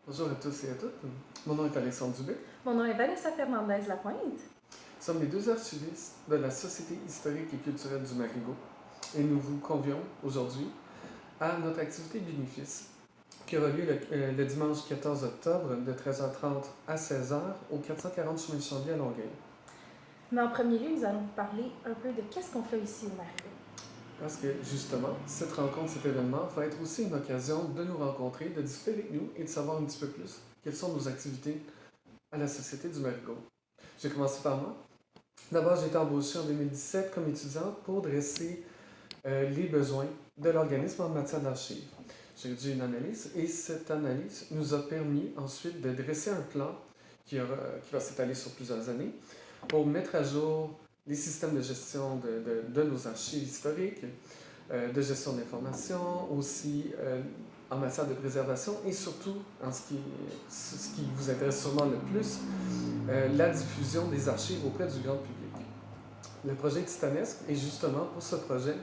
Bonjour à tous et à toutes. Mon nom est Alexandre Dubé. Mon nom est Vanessa Fernandez-Lapointe. Nous sommes les deux archivistes de la Société historique et culturelle du Marigot et nous vous convions aujourd'hui à notre activité bénéfice qui aura lieu le dimanche 14 octobre de 13h30 à 16h au 440 chemin Chambly à Longueuil. Mais en premier lieu, nous allons vous parler un peu de qu'est-ce qu'on fait ici au Marigot. Parce que justement, cette rencontre, cet événement va être aussi une occasion de nous rencontrer, de discuter avec nous et de savoir un petit peu plus quelles sont nos activités à la Société du Marigot. J'ai commencé par moi. D'abord, j'ai été embauché en 2017 comme étudiante pour dresser les besoins de l'organisme en matière d'archives. J'ai rédigé une analyse et cette analyse nous a permis ensuite de dresser un plan qui va s'étaler sur plusieurs années pour mettre à jour les systèmes de gestion de nos archives historiques, de gestion d'information, aussi en matière de préservation et surtout, en ce qui vous intéresse sûrement le plus, la diffusion des archives auprès du grand public. Le projet est titanesque et justement pour ce projet,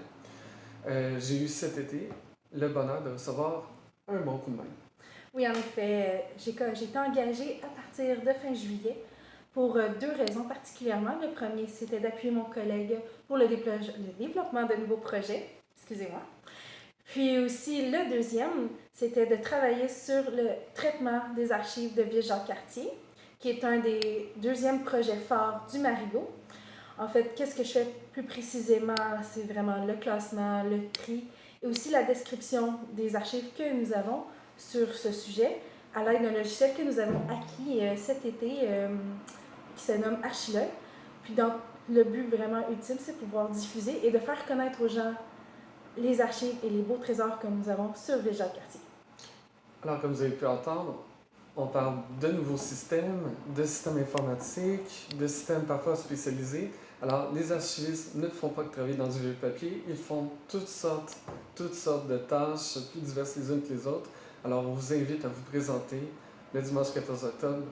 j'ai eu cet été le bonheur de recevoir un bon coup de main. Oui, en effet, j'ai été engagée à partir de fin juillet pour deux raisons particulièrement. Le premier, c'était d'appuyer mon collègue pour le développement de nouveaux projets. Excusez-moi. Puis aussi, le deuxième, c'était de travailler sur le traitement des archives de Ville-Jacques-Cartier, qui est un des deuxièmes projets forts du Marigot. En fait, qu'est-ce que je fais plus précisément? C'est vraiment le classement, le tri et aussi la description des archives que nous avons sur ce sujet à l'aide d'un logiciel que nous avons acquis cet été qui se nomme Archilog. Puis donc, le but vraiment ultime, c'est de pouvoir diffuser et de faire connaître aux gens les archives et les beaux trésors que nous avons sur Ville-Jacques-Cartier. Alors, comme vous avez pu entendre, on parle de nouveaux systèmes, de systèmes informatiques, de systèmes parfois spécialisés. Alors, les archivistes ne font pas que travailler dans du vieux papier, ils font toutes sortes de tâches, plus diverses les unes que les autres. Alors, on vous invite à vous présenter le dimanche 14 octobre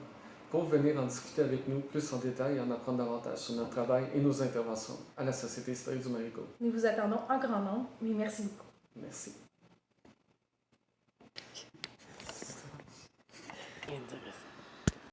pour venir en discuter avec nous plus en détail et en apprendre davantage sur notre travail et nos interventions à la Société historique du Marigot. Nous vous attendons en grand nombre, mais merci beaucoup. Merci. Interesting.